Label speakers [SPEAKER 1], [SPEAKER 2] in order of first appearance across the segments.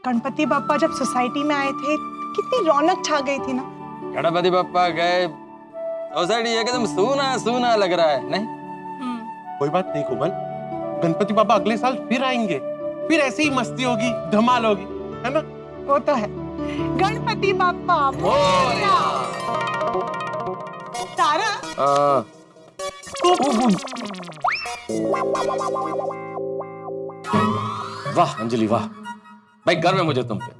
[SPEAKER 1] गणपति बप्पा जब सोसाइटी में आए थे कितनी रौनक छा गई थी ना।
[SPEAKER 2] गणपति बप्पा गए, सोसाइटी एकदम सूना सूना लग रहा है, नहीं?
[SPEAKER 3] कोई बात नहीं कोमल, गणपति बाबा अगले साल फिर आएंगे, फिर ऐसे ही मस्ती होगी, धमाल होगी, है ना?
[SPEAKER 1] वो तो है। गणपति बप्पा मोरया। तारा
[SPEAKER 4] वाह अंजलि वाह, भाई गर्व है मुझे तुम पे।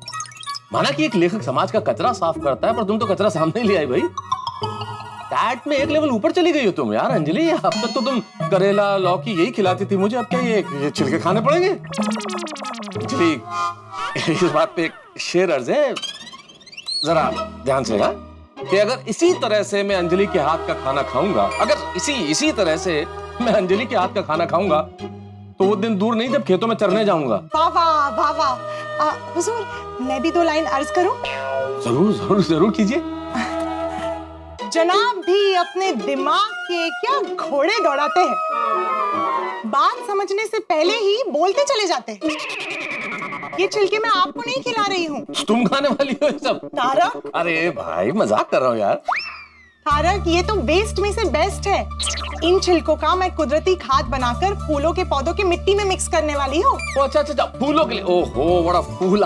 [SPEAKER 4] माना कि एक लेखक समाज का कचरा साफ करता है, पर तुम तो कचरा सामने ले आई भाई। टैट में एक लेवल ऊपर चली गई हो तुम यार अंजलि। अब तक तो तुम करेला लौकी यही खिलाती थी मुझे, अब क्या ये छिलके खाने पड़ेंगे? अंजलि इस बात पे एक शेर अर्ज है, जरा ध्यान से ना, कि अगर इसी तरह से मैं अंजलि के हाथ का खाना खाऊंगा, अगर इसी तरह से मैं अंजलि के हाथ का खाना खाऊंगा, तो वो दिन दूर नहीं जब खेतों में चरने जाऊंगा।
[SPEAKER 1] वाह वाह वाह वाह। हुजूर, मैं भी 2 लाइन अर्ज करूं?
[SPEAKER 4] जरूर जरूर जरूर कीजिए।
[SPEAKER 1] जनाब भी अपने दिमाग के क्या घोड़े दौड़ाते हैं, बात समझने से पहले ही बोलते चले जाते हैं। ये छिलके मैं आपको नहीं खिला रही हूँ।
[SPEAKER 4] तुम खाने वाली हो ये सब?
[SPEAKER 1] तारक,
[SPEAKER 4] अरे भाई मजाक कर रहा हूँ यार।
[SPEAKER 1] तारक, ये तो वेस्ट में से बेस्ट है। इन छिलकों का मैं कुदरती खाद बनाकर फूलों के पौधों की मिट्टी में मिक्स करने वाली हूँ।
[SPEAKER 4] अच्छा अच्छा फूलों के लिए। ओहो बड़ा फूल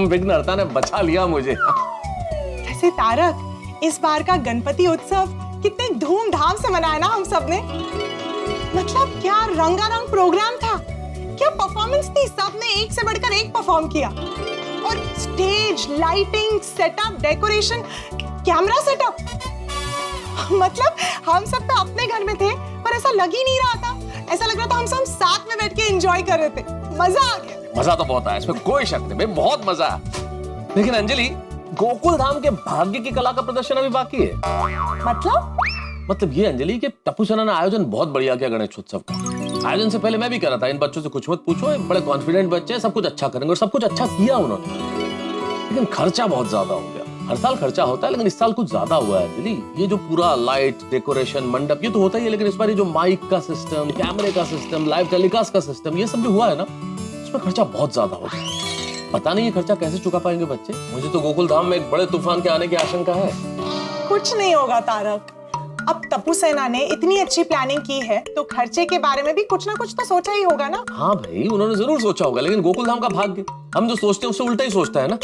[SPEAKER 4] विघ्नहर्ता ने बचा लिया मुझे।
[SPEAKER 1] वैसे तारक, इस बार का गणपति उत्सव कितने धूमधाम से मनाया ना हम सब ने। मतलब क्या रंगारंग प्रोग्राम था, क्या परफॉर्मेंस थी, सबने एक से बढ़कर एक परफॉर्म किया। और stage, lighting, setup, decoration, camera setup, मतलब हम सब तो अपने घर में थे, पर ऐसा लग ही नहीं रहा था। ऐसा लग रहा था हम सब साथ में बैठ के एंजॉय कर रहे थे। मजा आ गया।
[SPEAKER 4] मजा तो बहुत आया, इसमें कोई शक नहीं भाई, बहुत मजा आया। लेकिन अंजलि, गोकुल धाम के भाग्य की कला का प्रदर्शन अभी बाकी है। मतलब ये अंजलि के टप्पू सेना ने आयोजन बहुत बढ़िया किया गणेश उत्सव का। आयोजन से पहले मैं भी कह रहा था इन बच्चों से कुछ मत पूछो, बड़े कॉन्फिडेंट बच्चे हैं, सब कुछ अच्छा करेंगे, और सब कुछ अच्छा किया उन्होंने। लेकिन खर्चा बहुत ज्यादा हो गया। हर साल खर्चा होता है, लेकिन इस साल कुछ ज्यादा हुआ है अंजलि। ये जो पूरा लाइट, डेकोरेशन, मंडप, ये तो होता ही है, लेकिन इस बार ये जो माइक का सिस्टम, कैमरे का सिस्टम, लाइव टेलीकास्ट का सिस्टम, ये सब जो हुआ है ना, इसमें खर्चा बहुत ज्यादा हो गया। पता नहीं ये खर्चा कैसे चुका पाएंगे बच्चे। मुझे तो गोकुल धाम में एक बड़े तूफान के आने की आशंका है।
[SPEAKER 1] कुछ नहीं होगा तारक, अब टप्पू सेना ने इतनी अच्छी प्लानिंग की है, तो खर्चे के बारे में भी कुछ ना कुछ तो सोचा ही होगा ना।
[SPEAKER 4] हाँ भाई, उन्होंने जरूर सोचा होगा, लेकिन गोकुल धाम का भाग्य हम जो सोचते हैं उससे उल्टा ही सोचता है ना।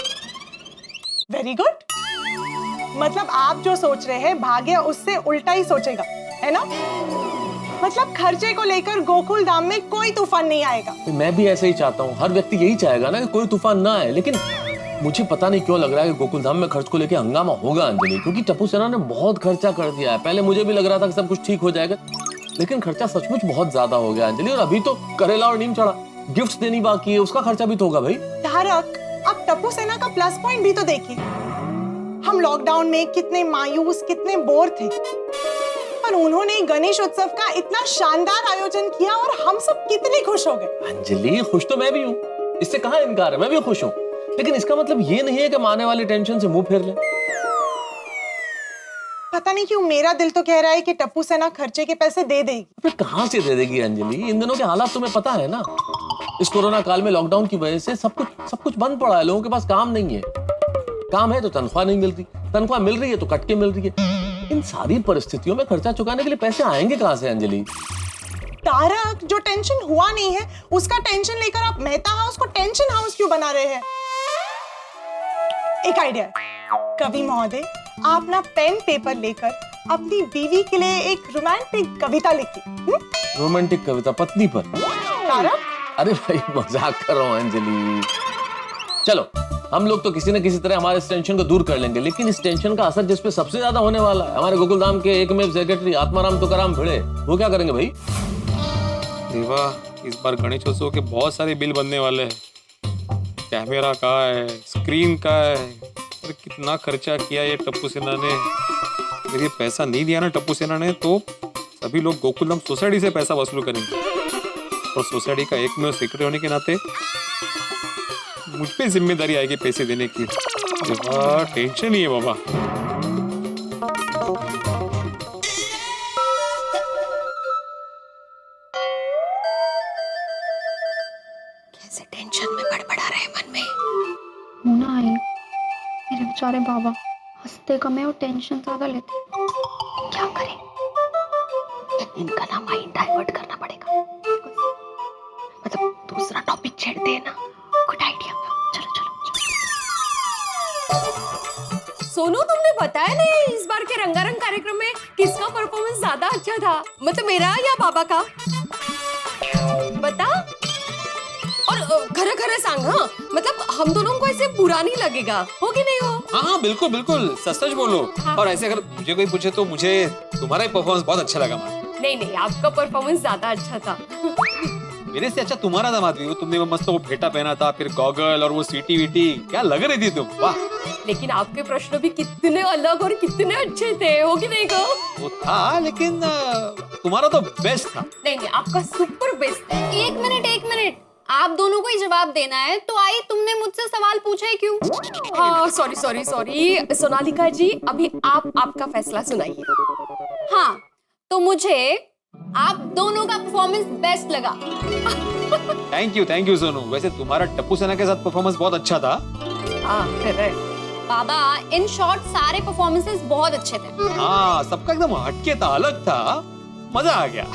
[SPEAKER 1] Very good. मतलब आप जो सोच रहे हैं, भाग्य उससे उल्टा ही सोचेगा, है ना? मतलब खर्चे को लेकर गोकुल धाम में कोई तूफान नहीं आएगा।
[SPEAKER 4] मैं भी ऐसे ही चाहता हूँ, हर व्यक्ति यही चाहेगा ना कि कोई तूफान ना आए, लेकिन मुझे पता नहीं क्यों लग रहा है कि गोकुल धाम में खर्च को लेकर हंगामा होगा अंजलि, क्योंकि टप्पू सेना ने बहुत खर्चा कर दिया है। पहले मुझे भी लग रहा था कि सब कुछ ठीक हो जाएगा, लेकिन खर्चा सचमुच बहुत ज्यादा हो गया अंजलि। और अभी तो करेला और नीम चढ़ा, गिफ्ट्स देनी बाकी है, उसका खर्चा भी तो होगा भाई।
[SPEAKER 1] तारक, अब टप्पू सेना का प्लस पॉइंट भी तो देखिए। हम लॉकडाउन में कितने मायूस, कितने बोर थे, पर उन्होंने गणेश उत्सव का इतना शानदार आयोजन किया और हम सब कितने खुश हो गए।
[SPEAKER 4] अंजलि, खुश तो मैं भी हूँ, इससे कहाँ इनकार है, मैं भी खुश हूँ, लेकिन इसका मतलब ये नहीं है कि आने वाली टेंशन से मुंह फेर ले।
[SPEAKER 1] पता नहीं क्यों मेरा दिल तो कह रहा है कि टप्पू सेना खर्चे के पैसे दे देगी।
[SPEAKER 4] अबे कहाँ से दे देगी अंजलि, इन दिनों के हालात तुम्हें पता है ना। इस कोरोना काल में लॉकडाउन की वजह से सब कुछ बंद पड़ा है, लोगों के पास काम नहीं है, काम है तो तनख्वाह नहीं मिलती, तनख्वाह मिल रही है तो कट के मिल रही है। इन सारी परिस्थितियों में खर्चा चुकाने के लिए पैसे आएंगे कहाँ से अंजलि?
[SPEAKER 1] तारक, जो टेंशन हुआ नहीं है उसका टेंशन लेकर आप मेहता हाउस को टेंशन हाउस क्यों बना रहे हैं? एक आइडिया, कवि महोदय, आप ना पेन पेपर लेकर अपनी बीवी के लिए एक रोमांटिक कविता लिखिए।
[SPEAKER 4] रोमांटिक कविता पत्नी पर?
[SPEAKER 1] तारक,
[SPEAKER 4] अरे भाई मजाक कर रहा हूँ अंजलि। चलो हम लोग तो किसी न किसी तरह हमारे इस टेंशन को दूर कर लेंगे, लेकिन इस टेंशन का असर जिस पे सबसे ज्यादा होने वाला है, हमारे गोकुल धाम के एकमेव सेक्रेटरी आत्माराम तुकाराम भिड़े, वो क्या करेंगे भाई?
[SPEAKER 5] देवा, इस बार गणेशोत्सव के बहुत सारे बिल बनने वाले हैं। कैमरा का है, स्क्रीन का है, और कितना खर्चा किया ये टप्पू सेना ने। अगर ये पैसा नहीं दिया ना टप्पू सेना ने, तो सभी लोग गोकुल धाम सोसाइटी से पैसा वसूल करेंगे, और सोसाइटी का एकमेव सेक्रेटरी होने के नाते मुझ पे जिम्मेदारी आएगी पैसे देने की। देवा, टेंशन ही है बाबा।
[SPEAKER 6] से टेंशन में बड़बड़ा रहे मन में।
[SPEAKER 7] होना आई मेरे बेचारे बाबा हंसते कम है और टेंशन ज्यादा लेते। क्या करें?
[SPEAKER 6] इनका ना माइंड डाइवर्ट करना पड़ेगा, मतलब दूसरा टॉपिक छेड़ते हैं ना। Good idea. चलो चलो।
[SPEAKER 8] सोनू, तुमने बताया नहीं इस बार के रंगारंग कार्यक्रम में किसका परफॉर्मेंस ज्यादा अच्छा था, मतलब मेरा या बाबा का? बता और खरे खरे सांग। हाँ, मतलब हम दोनों को ऐसे बुरा नहीं लगेगा, हो कि नहीं हो?
[SPEAKER 5] हाँ हाँ बिल्कुल बिल्कुल, सच सच बोलो। और ऐसे अगर मुझे कोई पूछे तो मुझे तुम्हारा ही परफॉर्मेंस बहुत अच्छा लगा माँ।
[SPEAKER 8] नहीं, आपका परफॉर्मेंस ज्यादा अच्छा था।
[SPEAKER 5] मेरे से अच्छा तुम्हारा था माधवी। तुमने वो मस्त वो फेटा पहना था, फिर गॉगल और वो सीटी वीटी, क्या लग रही थी तुम, वाह।
[SPEAKER 8] लेकिन आपके प्रश्न भी कितने अलग और कितने अच्छे थे, हो कि नहीं कहो?
[SPEAKER 5] वो था लेकिन तुम्हारा तो बेस्ट था।
[SPEAKER 8] नहीं, आपका सुपर बेस्ट है।
[SPEAKER 7] एक मिनट, आप दोनों को ही जवाब देना है तो आई तुमने मुझसे सवाल पूछा ही क्यों?
[SPEAKER 8] हाँ सॉरी सोनालिका जी, अभी आप आपका फैसला सुनाइए।
[SPEAKER 7] हाँ, तो मुझे आप दोनों का परफॉर्मेंस बेस्ट लगा।
[SPEAKER 5] Thank you Sonu. वैसे तुम्हारा टप्पू सेना के साथ परफॉर्मेंस बहुत अच्छा था।
[SPEAKER 8] हाँ करेक्ट।
[SPEAKER 7] बाबा, इन शॉर्ट सारे परफॉर्मेंसेस बहुत अच्छे थे।
[SPEAKER 5] हाँ, सबका एकदम हटके था, अलग था, मजा आ गया।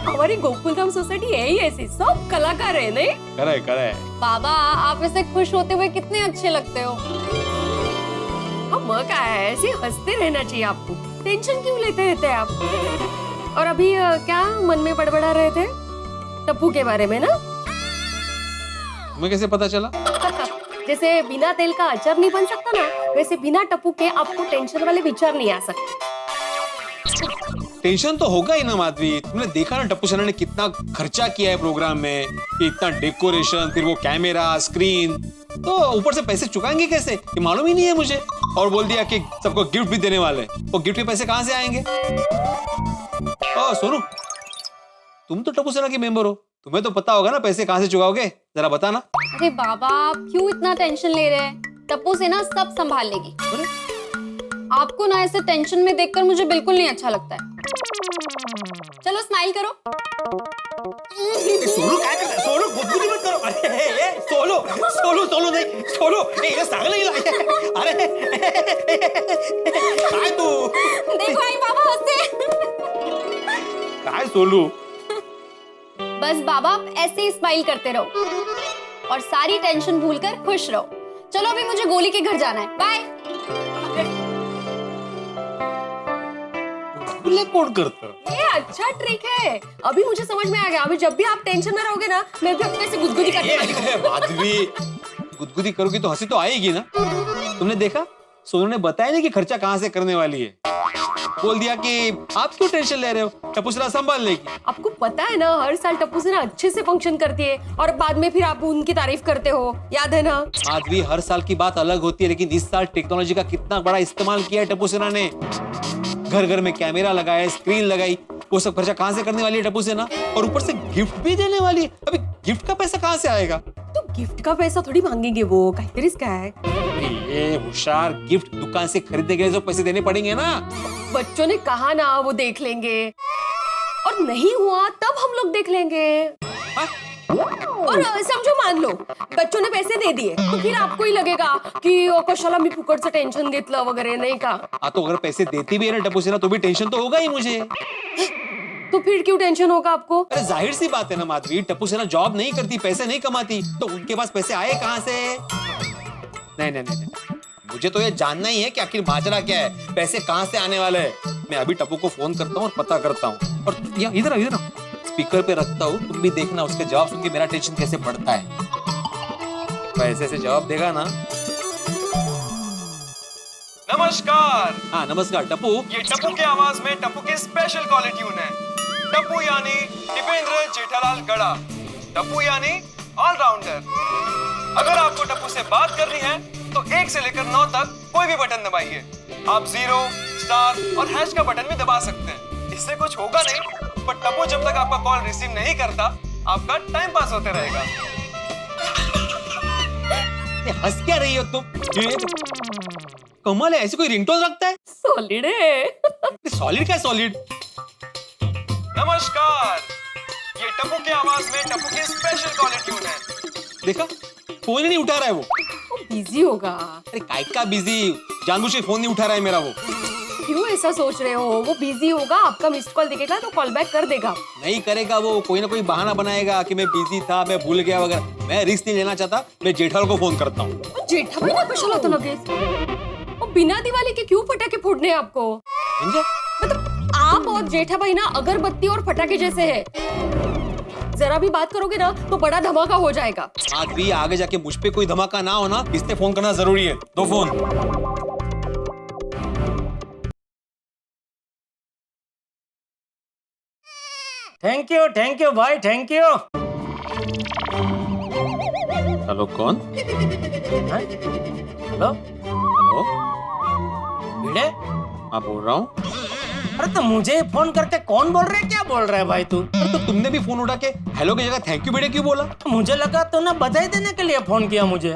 [SPEAKER 8] हमारी गोकुलधाम सोसाइटी है ही ऐसी, सब कलाकार है नहीं?
[SPEAKER 5] करे।
[SPEAKER 7] बाबा, आप ऐसे खुश होते हुए कितने अच्छे लगते हो।
[SPEAKER 8] हम क्या है, ऐसे हंसते रहना चाहिए आपको, टेंशन क्यों लेते रहते हैं आप? और अभी क्या मन में बड़बड़ा रहे थे? टप्पू के बारे में ना?
[SPEAKER 5] तुम्हें कैसे पता चला?
[SPEAKER 8] जैसे बिना तेल का अचार नहीं बन सकता ना, वैसे बिना टप्पू के आपको टेंशन वाले विचार नहीं आ सकते।
[SPEAKER 5] टेंशन तो होगा ही ना माधवी। तुमने देखा ना टप्पू सेना ने कितना खर्चा किया है प्रोग्राम में, कि इतना डेकोरेशन, फिर वो कैमरा, स्क्रीन, तो ऊपर से पैसे चुकाएंगे कैसे, ये मालूम ही नहीं है मुझे। और बोल दिया कि सबको गिफ्ट भी देने वाले, वो गिफ्ट के पैसे कहाँ से आएंगे? ओ सोनू, तुम तो टप्पू सेना की मेंबर हो, तुम्हें तो पता होगा ना पैसे कहाँ से चुकाओगे, जरा बताना।
[SPEAKER 7] अरे बाबा, आप क्यों इतना टेंशन ले रहे हैं? टप्पू से ना सब संभाल लेगी। आपको ना ऐसे टेंशन में देखकर मुझे बिल्कुल नहीं अच्छा लगता है। चलो स्माइल करो।
[SPEAKER 9] सोनू काय करता? सोनू गुदगुदी मत करो। अरे सोनू नहीं, सोनू ये सांग नहीं लाया। अरे काय तू?
[SPEAKER 7] देखो आई बाबा हंसते।
[SPEAKER 5] काय सोनू?
[SPEAKER 7] बस बाबा, आप ऐसे ही स्माइल करते रहो और सारी टेंशन भूलकर खुश रहो। चलो अभी मुझे गोली के घर जाना है, बाय।
[SPEAKER 5] कौन करता?
[SPEAKER 8] ये अच्छा ट्रिक है, अभी मुझे समझ में आ गया। अभी जब भी आप टेंशन में रहोगे ना, मैं भी अपने से गुदगुदी करने वाली हूँ।
[SPEAKER 5] माधवी, गुदगुदी करोगी तो हंसी तो आएगी ना। तुमने देखा, सोनू ने बताया नहीं कि खर्चा कहाँ से करने वाली है। बोल दिया कि आप क्यों टेंशन ले रहे हो, टप्पू सेना संभाल लेगी।
[SPEAKER 8] आपको पता है ना, हर साल टप्पू सेना अच्छे से फंक्शन करती है और बाद में फिर आप उनकी तारीफ करते हो, याद है ना?
[SPEAKER 5] माधवी, हर साल की बात अलग होती है, लेकिन इस साल टेक्नोलॉजी का कितना बड़ा इस्तेमाल किया है टप्पू सेना ने। घर घर में कैमरा लगाया, स्क्रीन लगाई, वो सब खर्चा कहाँ से करने वाली है टप्पू सेना? और ऊपर से गिफ्ट भी देने वाली है। अभी गिफ्ट का पैसा कहाँ से आएगा?
[SPEAKER 8] तो गिफ्ट का पैसा थोड़ी मांगेंगे वो, काहीतरीच काय।
[SPEAKER 5] ये होशियार, गिफ्ट दुकान से खरीदने के लिए तो पैसे देने पड़ेंगे ना।
[SPEAKER 8] बच्चों ने कहा ना वो देख लेंगे, और नहीं हुआ तब हम लोग देख लेंगे। और समझो, मान लो बच्चों ने पैसे दे दिए, तो फिर आपको ही लगेगा कि कशाला मी फुकट से टेंशन घेतलं वगैरे, नहीं का?
[SPEAKER 5] तो अगर पैसे देती भी है ना टप्पू सेना, तो भी टेंशन तो होगा ही मुझे।
[SPEAKER 8] तो फिर क्यों टेंशन होगा आपको?
[SPEAKER 5] अरे जाहिर सी बात है ना माधवी, टप्पू सेना जॉब नहीं करती, पैसे नहीं कमाती, तो उनके पास पैसे आए कहाँ से? नहीं, मुझे तो ये जानना ही है कि आखिर माजरा क्या है, पैसे कहाँ से आने वाले हैं। मैं अभी टप्पू को फोन करता हूँ और पता करता हूँ, और इधर स्पीकर पे रखता हूँ, तुम भी देखना उसके जवाब सुन के मेरा टेंशन कैसे बढ़ता है। पैसे से जवाब देगा ना।
[SPEAKER 10] नमस्कार।
[SPEAKER 5] हाँ नमस्कार टप्पू।
[SPEAKER 10] ये टप्पू के आवाज में टप्पू की स्पेशल कॉलर ट्यून है। टप्पू यानी दीपेंद्र जेठालाल गड़ा, टप्पू यानी ऑलराउंडर। अगर आपको टप्पू से बात करनी है तो 1 से लेकर 9 तक कोई भी बटन दबाइए। आप 0, स्टार और हैश का बटन भी दबा सकते हैं। इससे कुछ होगा नहीं, पर टप्पू जब तक आपका कॉल रिसीव नहीं करता, आपका टाइम पास होते रहेगा।
[SPEAKER 5] हंस क्या रही हो तुम? कमाल है, ऐसी कोई रिंगटोन रखता है?
[SPEAKER 8] सॉलिड है।
[SPEAKER 5] सॉलिड क्या सॉलिड?
[SPEAKER 10] नमस्कार, ये टप्पू की आवाज में टप्पू की स्पेशल कॉलर ट्यून है।
[SPEAKER 5] देखा, फोन ही नहीं उठा रहा है वो।
[SPEAKER 8] वो बिजी होगा।
[SPEAKER 5] अरे काय का बिजी, जानबूझ के फोन नहीं उठा रहा है मेरा वो।
[SPEAKER 8] क्यों ऐसा सोच रहे हो? वो बिजी होगा, आपका मिस्ड कॉल दिखेगा तो कॉल बैक कर देगा।
[SPEAKER 5] नहीं करेगा वो, कोई ना कोई बहाना बनाएगा कि मैं बिजी था, मैं भूल गया वगैरह। मैं रिस्क नहीं लेना चाहता, मैं जेठालाल को फोन करता हूँ।
[SPEAKER 8] जेठाबाई ना कशाला होतं लगेच? वो बिना दिवाली के क्यों पटाखे फोड़ने हैं आपको?
[SPEAKER 5] समझे?
[SPEAKER 8] मतलब आप और जेठाबाई ना अगरबत्ती और पटाखे जैसे है। जरा भी बात करोगे ना तो बड़ा धमाका हो जाएगा।
[SPEAKER 5] आज भी आगे जाके मुझ पे कोई धमाका ना हो ना, इससे फोन करना जरूरी है। दो फोन।
[SPEAKER 9] थैंक यू भाई, थैंक यू।
[SPEAKER 5] हेलो, कौन?
[SPEAKER 9] हेलो
[SPEAKER 5] हेलो,
[SPEAKER 9] भिड़े,
[SPEAKER 5] हाँ बोल रहा हूँ।
[SPEAKER 9] अरे तो मुझे फोन करके कौन बोल रहा है? क्या बोल रहा है भाई तू?
[SPEAKER 5] अरे तो तुमने भी फोन उठा के हेलो की जगह थैंक यू भिड़े क्यों बोला?
[SPEAKER 9] मुझे लगा तूने बधाई देने के लिए फोन किया मुझे।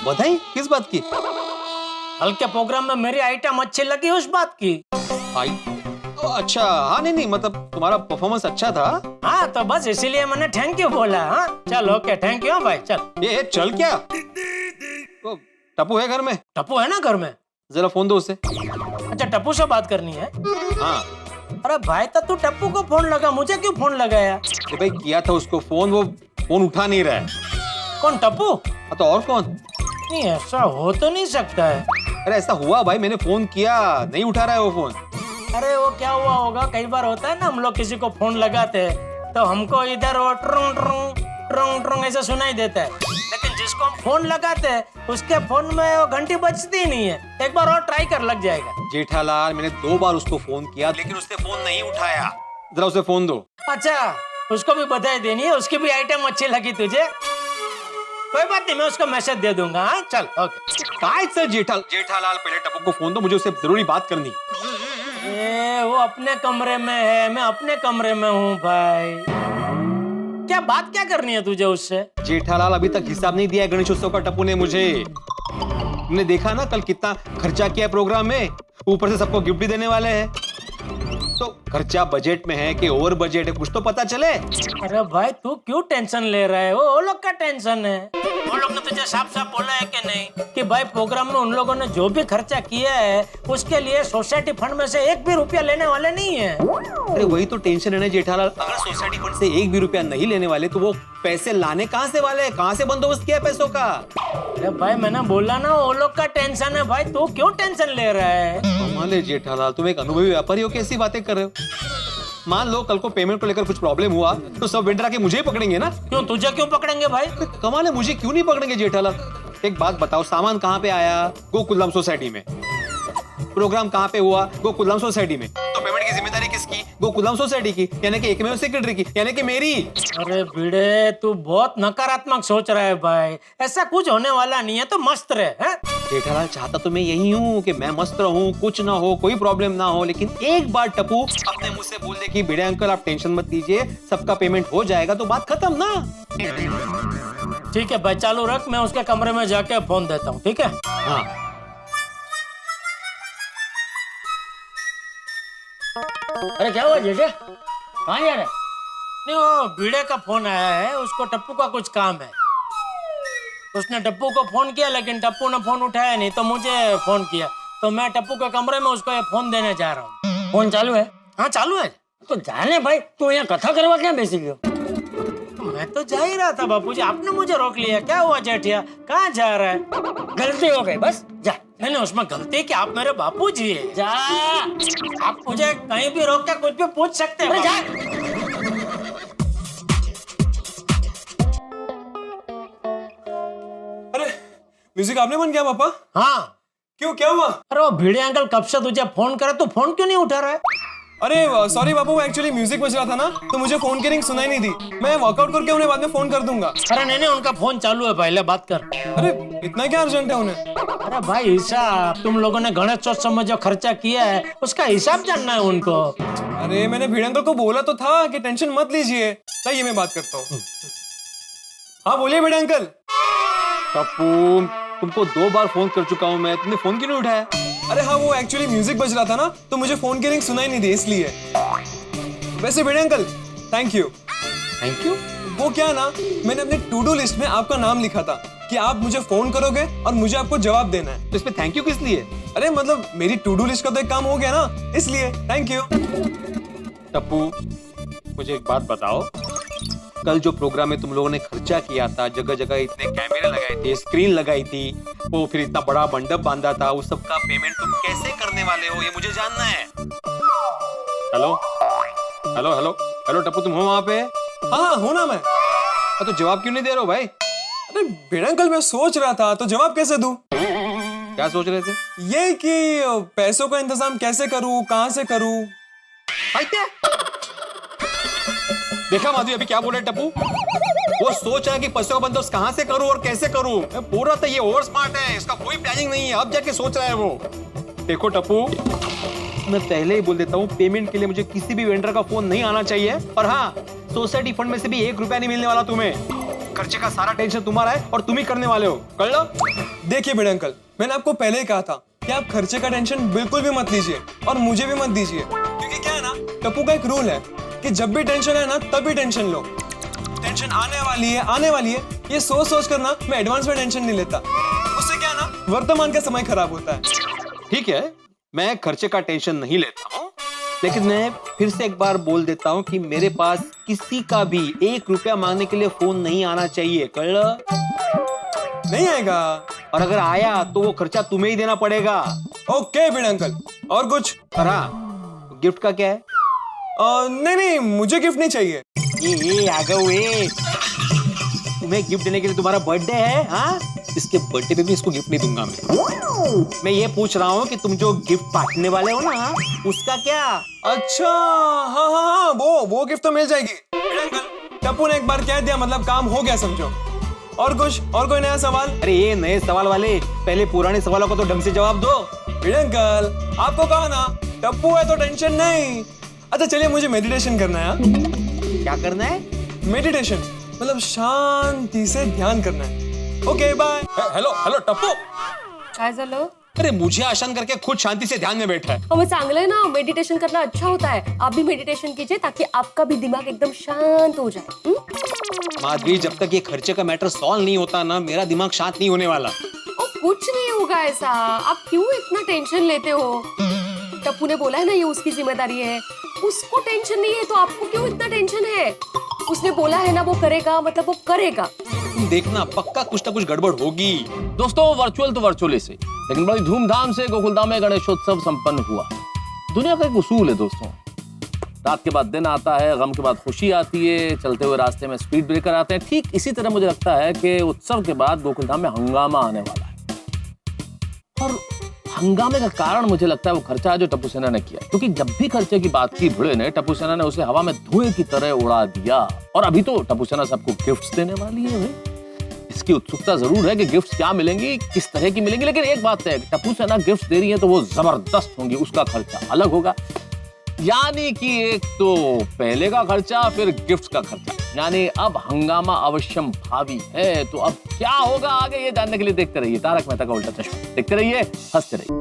[SPEAKER 5] बधाई किस बात की?
[SPEAKER 9] कल के प्रोग्राम में मेरी आइटम अच्छी लगी उस बात की।
[SPEAKER 5] आई अच्छा, हाँ नहीं मतलब तुम्हारा परफॉर्मेंस अच्छा था।
[SPEAKER 9] हाँ तो बस इसीलिए मैंने थैंक यू बोला। हाँ चल ओके, थैंक यू भाई, चल।
[SPEAKER 5] ये चल क्या? तो टप्पू है घर में?
[SPEAKER 9] टप्पू है ना घर में?
[SPEAKER 5] जरा फोन दो उसे।
[SPEAKER 9] अच्छा टप्पू से बात करनी है?
[SPEAKER 5] हाँ।
[SPEAKER 9] अरे भाई तो तू टप्पू को फोन लगा, मुझे क्यों फोन लगाया?
[SPEAKER 5] तो भाई किया था उसको फोन, वो फोन उठा नहीं रहा है।
[SPEAKER 9] कौन, टप्पू?
[SPEAKER 5] तो और कौन?
[SPEAKER 9] नहीं ऐसा हो तो नहीं सकता है।
[SPEAKER 5] अरे ऐसा हुआ भाई, मैंने फोन किया, नहीं उठा रहा है वो फोन।
[SPEAKER 9] अरे वो क्या हुआ होगा, कई बार होता है ना हम लोग किसी को फोन लगाते हैं तो हमको इधर वो ट्रुंग ट्रुंग ट्रुंग ट्रुंग ऐसा सुनाई देता है, लेकिन जिसको हम फोन लगाते हैं उसके फोन में वो घंटी बजती ही नहीं है। एक बार और ट्राई कर, लग जाएगा।
[SPEAKER 5] जेठालाल, मैंने 2 बार उसको फोन किया लेकिन उसने फोन नहीं उठाया। जरा उसे फोन दो।
[SPEAKER 9] अच्छा उसको भी बधाई देनी है, उसकी भी आइटम अच्छी लगी तुझे? कोई बात नहीं, मैं उसको मैसेज दे दूंगा। हाँ चल ओके।
[SPEAKER 5] काय सर जेठालाल, पहले टप्पू को फोन दो, मुझे उससे जरूरी बात करनी।
[SPEAKER 9] वो अपने कमरे में है, मैं अपने कमरे में हूँ भाई। क्या बात क्या करनी है तुझे उससे?
[SPEAKER 5] जेठालाल, अभी तक हिसाब नहीं दिया है गणेशोत्सव का टप्पू ने मुझे। तुमने देखा ना कल कितना खर्चा किया प्रोग्राम में, ऊपर से सबको गिफ्ट भी देने वाले हैं। तो खर्चा बजट में है कि ओवर बजट है, कुछ तो पता चले।
[SPEAKER 9] अरे भाई तू क्यों टेंशन ले रहा है? वो लोग का टेंशन है। वो लोग ने तुझे साफ साफ बोला है कि नहीं कि भाई प्रोग्राम में उन लोगों ने जो भी खर्चा किया है उसके लिए सोसाइटी फंड में से 1 भी रुपया लेने वाले नहीं है।
[SPEAKER 5] अरे वही तो टेंशन है ना जेठालाल, अगर सोसाइटी फंड से 1 भी रुपया नहीं लेने वाले तो वो पैसे लाने कहाँ से वाले? कहाँ से बंदोबस्त किया पैसों का?
[SPEAKER 9] अरे भाई मैंने बोला ना वो लोग का टेंशन है भाई, तू क्यों टेंशन ले रहा है?
[SPEAKER 5] कमाल जेठालाल, तुम एक अनुभवी व्यापारी हो, कैसी बातें कर रहे हो? मान लो कल को पेमेंट को लेकर कुछ प्रॉब्लम हुआ तो सब वेंडर आके मुझे ही पकड़ेंगे ना?
[SPEAKER 9] क्यों, तुझे क्यों पकड़ेंगे भाई?
[SPEAKER 5] कमाल है, मुझे क्यों नहीं पकड़ेंगे जेठालाल? एक बात बताओ, सामान कहाँ पे आया? गोकुलधाम सोसाइटी में। प्रोग्राम कहाँ पे हुआ? गोकुलधाम सोसाइटी में। तो पेमेंट की जिम्मेदारी किसकी? गोकुलधाम सोसाइटी की, यानी कि एकमेव सेक्रेटरी की, यानी कि मेरी।
[SPEAKER 9] अरे भिड़े तू बहुत नकारात्मक सोच रहा है भाई, ऐसा कुछ होने वाला नहीं है, तो मस्त रहे। हैं?
[SPEAKER 5] जेठालाल, चाहता तो मैं यही हूँ कि मैं मस्त रहूँ, कुछ ना हो, कोई प्रॉब्लम ना हो, लेकिन एक बार टप्पू अपने मुंह से बोल दे कि भिड़े अंकल आप टेंशन मत लीजिए, सबका पेमेंट हो जाएगा, तो बात खत्म ना।
[SPEAKER 9] ठीक है भाई चालू रख, मैं उसके कमरे में जाके फोन देता हूँ। ठीक है?
[SPEAKER 5] हाँ।
[SPEAKER 9] अरे क्या हुआ जेठे, कहाँ जा रहे? नहीं वो भिड़े का फोन आया है, उसको टप्पू का कुछ काम है। उसने टप्पू को फोन किया लेकिन टप्पू ने फोन उठाया नहीं, तो मुझे फोन किया, तो मैं टप्पू के कमरे में उसको ये फोन देने जा रहा हूँ।
[SPEAKER 11] फोन चालू है?
[SPEAKER 9] हाँ चालू है।
[SPEAKER 11] तो जाने भाई, तू यहाँ कथा करवा क्या बेसी गयो?
[SPEAKER 9] मैं तो जा ही रहा था बापूजी, आपने मुझे रोक लिया। क्या हुआ जेठिया, कहाँ जा रहा है?
[SPEAKER 11] गलती हो गई, बस जा।
[SPEAKER 9] नहीं उसमें गलती कि आप मेरे बापूजी है।
[SPEAKER 11] जा,
[SPEAKER 9] आप मुझे कहीं भी रोक के कुछ भी पूछ सकते हैं।
[SPEAKER 11] जा।
[SPEAKER 10] अरे म्यूजिक आपने बंद किया पापा?
[SPEAKER 9] हाँ।
[SPEAKER 10] क्यों, क्या हुआ?
[SPEAKER 9] अरे वो भिड़े अंकल कब से तुझे फोन करे, तू फोन क्यों नहीं उठा रहा है?
[SPEAKER 10] अरे सॉरी बापू, वो एक्चुअली म्यूजिक बज रहा था ना, तो मुझे फोन की रिंग सुनाई नहीं दी। मैं वर्कआउट करके उन्हें बाद में फोन कर दूंगा।
[SPEAKER 9] अरे नहीं उनका फोन चालू है, पहले बात कर।
[SPEAKER 10] अरे इतना क्या अर्जेंट है उन्हें?
[SPEAKER 9] अरे भाई हिसाब, तुम लोगों ने गणेशोत्सव में जो खर्चा किया है उसका हिसाब जानना है उनको।
[SPEAKER 10] अरे मैंने भिड़े अंकल को बोला तो था कि टेंशन मत लीजिए। लाइए मैं बात करता हूँ। हाँ बोलिए भिड़े अंकल।
[SPEAKER 5] टप्पू, तुमको 2 बार फोन कर चुका हूँ मैं, तुमने फोन क्यों नहीं उठाया?
[SPEAKER 10] अरे हाँ वो एक्चुअली म्यूजिक बज रहा था ना, तो मुझे फोन की रिंग सुनाई नहीं दी इसलिए। वैसे Bhide uncle thank you.
[SPEAKER 5] Thank you?
[SPEAKER 10] वो क्या ना, मैंने अपनी टू डू लिस्ट में आपका नाम लिखा था कि आप मुझे फोन करोगे और मुझे आपको जवाब देना है।
[SPEAKER 5] तो इसमें थैंक यू किस लिए?
[SPEAKER 10] अरे मतलब मेरी टू डू लिस्ट का तो एक काम हो गया ना, इसलिए थैंक यू।
[SPEAKER 5] टप्पू, मुझे एक बात बताओ, कल जो प्रोग्राम में तुम लोगों ने खर्चा किया था, जगह जगह इतने कैमरे लगाए थे, स्क्रीन लगाई थी, वो फिर इतना बड़ा मंडप बांधा था, उस सब का पेमेंट तुम कैसे करने वाले हो, ये मुझे जानना है। Hello hello hello hello Tappu, तुम हो वहां पे?
[SPEAKER 10] हाँ हूं ना मैं।
[SPEAKER 5] तो जवाब क्यों नहीं दे रहे हो भाई?
[SPEAKER 10] अरे बेड़ा अंकल, मैं सोच रहा था तो जवाब कैसे दूं?
[SPEAKER 5] क्या सोच रहे थे?
[SPEAKER 10] ये कि पैसों का इंतजाम कैसे करूं, कहां से करूं।
[SPEAKER 5] देखा माधवी अभी क्या बोल रहे टप्पू? वो सोच रहा है कि पैसों का बंदोबस्त कहां से करूं और कैसे करूं। मैं बोल रहा था ये ओवर स्मार्ट है, इसका कोई प्लानिंग नहीं है, अब जाके सोच रहा है वो। देखो टप्पू, मैं पहले ही बोल देता हूँ, पेमेंट के लिए मुझे किसी भी वेंडर का फोन नहीं आना चाहिए। और हाँ, सोसाइटी फंड में से भी 1 रुपया नहीं मिलने वाला तुम्हें। खर्चे का सारा टेंशन तुम्हारा है और तुम ही करने वाले हो, कर लो।
[SPEAKER 10] देखिए बेड़ा अंकल, मैंने आपको पहले ही कहा था कि आप खर्चे का टेंशन बिल्कुल भी मत लीजिए और मुझे भी मत दीजिए, क्योंकि क्या है ना, टप्पू का एक रूल है कि जब भी टेंशन है ना तभी टेंशन लो। टेंशन आने वाली है, ये सोच सोच कर ना मैं एडवांस में टेंशन नहीं लेता। उससे क्या है ना, वर्तमान का समय खराब होता है।
[SPEAKER 5] ठीक है, मैं खर्चे का टेंशन नहीं लेता हूँ, लेकिन मैं फिर से एक बार बोल देता हूँ कि मेरे पास किसी का भी 1 रुपया मांगने के लिए फोन नहीं आना चाहिए, कर लो।
[SPEAKER 10] नहीं आएगा,
[SPEAKER 5] और अगर आया तो वो खर्चा तुम्हें ही देना पड़ेगा।
[SPEAKER 10] ओके बेड़ा अंकल। और कुछ?
[SPEAKER 5] गिफ्ट का क्या है?
[SPEAKER 10] नहीं, मुझे गिफ्ट नहीं चाहिए।
[SPEAKER 5] ये आ गए, तुम्हें गिफ्ट देने के लिए तुम्हारा बर्थडे है? हाँ, इसके बर्थडे पे भी इसको गिफ्ट नहीं दूंगा मैं ये पूछ रहा हूँ कि तुम जो गिफ्ट बांटने वाले हो ना, उसका क्या?
[SPEAKER 10] अच्छा, हाँ, वो गिफ्ट तो मिल जाएगी। टप्पू ने एक बार कह दिया मतलब काम हो गया समझो। और कुछ? और कोई नया सवाल?
[SPEAKER 5] अरे ये नए सवाल वाले, पहले पुराने सवालों को तो ढंग से जवाब दो।
[SPEAKER 10] अंकल, आपको कहा ना टप्पू है तो टेंशन नहीं। अच्छा चलिए, मुझे मेडिटेशन करना है।
[SPEAKER 5] क्या करना है?
[SPEAKER 10] मेडिटेशन मतलब शांति से ध्यान करना है। Okay bye.
[SPEAKER 5] हेलो टप्पू,
[SPEAKER 8] काय झालं?
[SPEAKER 5] अरे मुझे आसान करके खुद शांति से ध्यान में बैठा है।
[SPEAKER 8] वो चांगलं है ना, मेडिटेशन करना अच्छा होता है। आप भी मेडिटेशन कीजिए ताकि आपका भी दिमाग एकदम शांत हो जाए।
[SPEAKER 5] माधवी, जब तक ये खर्चे का मैटर सॉल्व नहीं होता ना, मेरा दिमाग शांत नहीं होने वाला।
[SPEAKER 8] कुछ नहीं होगा ऐसा, आप क्यों इतना टेंशन लेते हो? टप्पू ने बोला है ना ये उसकी जिम्मेदारी है, उसको टेंशन नहीं है तो आपको क्यों इतना टेंशन है? उसने बोला है ना वो करेगा, मतलब वो करेगा।
[SPEAKER 5] देखना, पक्का कुछ ना कुछ गड़बड़ होगी।
[SPEAKER 4] दोस्तों, वर्चुअल तो वर्चुअल से, लेकिन बड़ी धूमधाम से गोकुलधाम में गणेशोत्सव संपन्न हुआ। दुनिया का एक उसूल है दोस्तों, रात के बाद दिन आता है, गम के बाद खुशी आती है, चलते हुए रास्ते में स्पीड ब्रेकर आते हैं। ठीक इसी तरह मुझे लगता है कि उत्सव के बाद गोकुलधाम में हंगामा आने वाला है। और हंगामे का कारण मुझे लगता है वो खर्चा है जो टप्पू सेना ने किया, क्योंकि जब भी खर्चे की बात की भिड़े ने, टप्पू सेना ने उसे हवा में धुएं की तरह उड़ा दिया। और अभी तो टप्पू सेना सबको गिफ्ट्स देने वाली है। इसकी उत्सुकता जरूर है कि गिफ्ट्स क्या मिलेंगी, किस तरह की मिलेंगी, लेकिन एक बात है, टप्पू सेना गिफ्ट्स दे रही है तो वो जबरदस्त होंगी, उसका खर्चा अलग होगा। यानी कि एक तो पहले का खर्चा, फिर गिफ्ट्स का खर्चा, यानी अब हंगामा अवश्यम भावी है। तो अब क्या होगा आगे, ये जानने के लिए देखते रहिए तारक मेहता का उल्टा चश्मा। देखते रहिए, हंसते रहिए।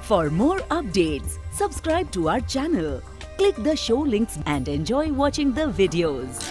[SPEAKER 12] For more updates, subscribe to our channel, click the show links and enjoy watching the videos.